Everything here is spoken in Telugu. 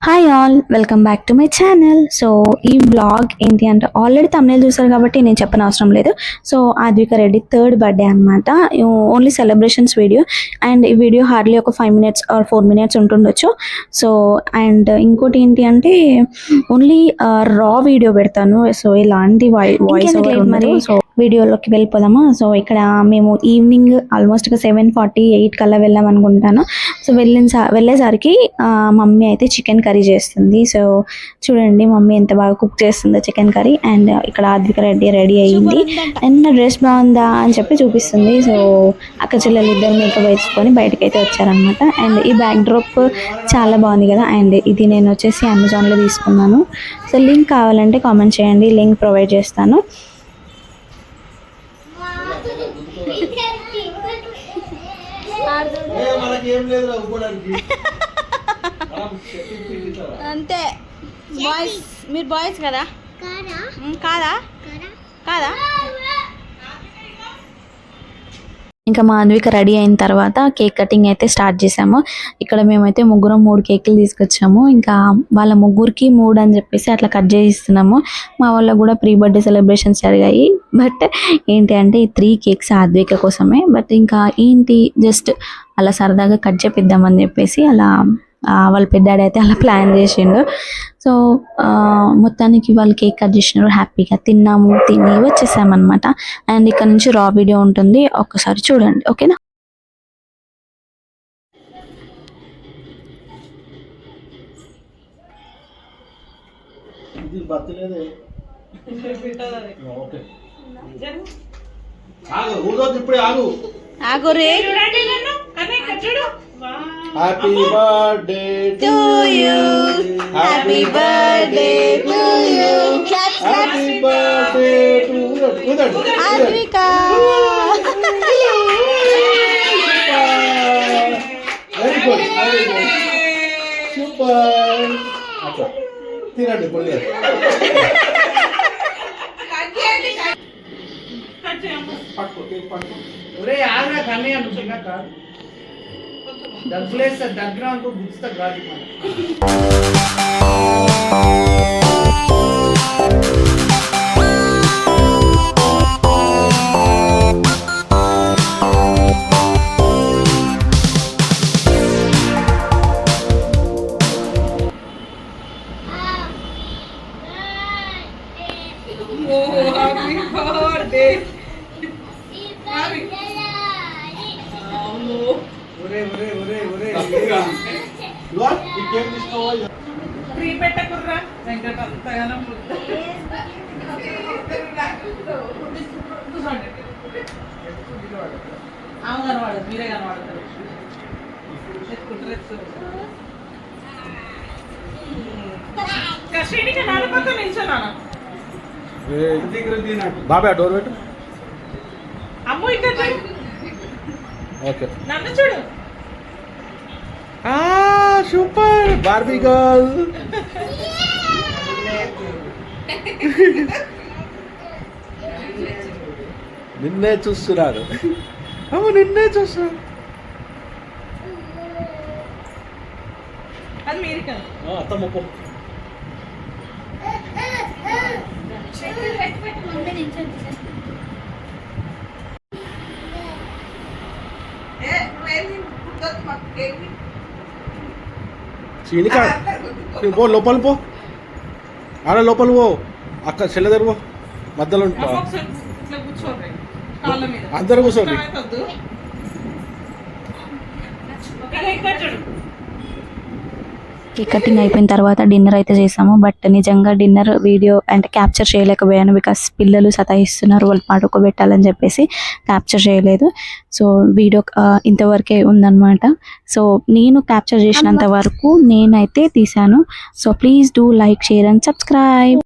Hi all, welcome back to my channel. So ఈ బ్లాగ్ ఏంటి అంటే ఆల్రెడీ తమిళ చూసారు కాబట్టి నేను చెప్పనవసరం లేదు. So Advika Reddy third birthday అనమాట. ఓన్లీ సెలబ్రేషన్స్ వీడియో అండ్ ఈ వీడియో హార్డ్లీ ఒక 5 minutes ఆర్ 4 minutes ఉంటుండొచ్చు. సో అండ్ ఇంకోటి ఏంటి అంటే ఓన్లీ రా వీడియో పెడతాను. సో ఇలాంటి వాయిస్ ఓవర్ మరి. సో వీడియోలోకి వెళ్ళిపోదామా. సో ఇక్కడ మేము ఈవినింగ్ ఆల్మోస్ట్ 7:48 కల్లా వెళ్ళాం అనుకుంటాను. సో వెళ్ళేసరికి మమ్మీ అయితే చికెన్ కర్రీ చేస్తుంది. సో చూడండి మమ్మీ ఎంత బాగా కుక్ చేస్తుందో చికెన్ కర్రీ. అండ్ ఇక్కడ ఆద్విక రెడీ అయ్యింది అండ్ నా డ్రెస్ బాగుందా అని చెప్పి చూపిస్తుంది. సో అక్క చెల్లెలు ఇద్దరు మేకప్ వేసుకొని బయటకు అయితే వచ్చారనమాట. అండ్ ఈ బ్యాక్ డ్రాప్ చాలా బాగుంది కదా. అండ్ ఇది నేను వచ్చేసి అమెజాన్లో తీసుకున్నాను. సో లింక్ కావాలంటే కామెంట్ చేయండి, లింక్ ప్రొవైడ్ చేస్తాను. అంతే బాయ్స్, మీరు బాయ్స్ కదా కాదా కాదా. ఇంకా మా ఆద్విక రెడీ అయిన తర్వాత కేక్ కటింగ్ అయితే స్టార్ట్ చేసాము. ఇక్కడ మేమైతే ముగ్గురం 3 కేకులు తీసుకొచ్చాము. ఇంకా వాళ్ళ ముగ్గురికి 3 అని చెప్పేసి అట్లా కట్ చేయిస్తున్నాము. మా వాళ్ళకు కూడా ప్రీ బర్త్డే సెలబ్రేషన్స్ జరిగాయి. బట్ ఏంటి అంటే ఈ 3 కేక్స్ ఆద్విక కోసమే. బట్ ఇంకా ఏంటి జస్ట్ అలా సరదాగా కట్ చేపిద్దామని చెప్పేసి అలా వాళ్ళ పెద్దాడు అయితే అలా ప్లాన్ చేసిండు. సో మొత్తానికి వాళ్ళు కేక్ కట్ చేసినారు, హ్యాపీగా తిన్నాము, తిని వచ్చేసామన్నమాట. అండ్ ఇక్కడ నుంచి రా వీడియో ఉంటుంది, ఒక్కసారి చూడండి ఓకేనా. Happy birthday to you. Happy birthday to you. Happy birthday to Advika. Very good, very good. Super. Acha. Tirandi pulli. Patko, cake patko. ఒరే ఆగరా కన్నయ్య నువ్వు కాదు దగ్గులేస్తే దగ్గర అనుకో గుర్తుతా గాలి పెట్టకుర్రా వెంకట అంతగానో ఆమె కనవాడదు, మీరే కనవాడతారు. బాబా డోర్ పెట్టు. అమ్ము ఇక్కడ ఓకే నన్ను చూడు. Super Barbie girl. నిన్నే చూస్తున్నారు. నిన్నే చూస్తున్నారు. అది మీరు కదా అత్తమ్మకు చీనికా పో లోపల పో, ఆడ లోపల పో, అక్క చెల్లెదరు పో, మధ్యలో అందరు కూర్చోండి. కేక్ కటింగ్ అయిపోయిన తర్వాత డిన్నర్ అయితే చేసాము. బట్ నిజంగా డిన్నర్ వీడియో అంటే క్యాప్చర్ చేయలేకపోయాను, బికాస్ పిల్లలు సతాయిస్తున్నారు, వాళ్ళు పడుకోబెట్టాలని చెప్పేసి క్యాప్చర్ చేయలేదు. సో వీడియో ఇంతవరకే ఉందన్నమాట. సో నేను క్యాప్చర్ చేసినంత వరకు నేనైతే తీసాను. So please do like, share and subscribe.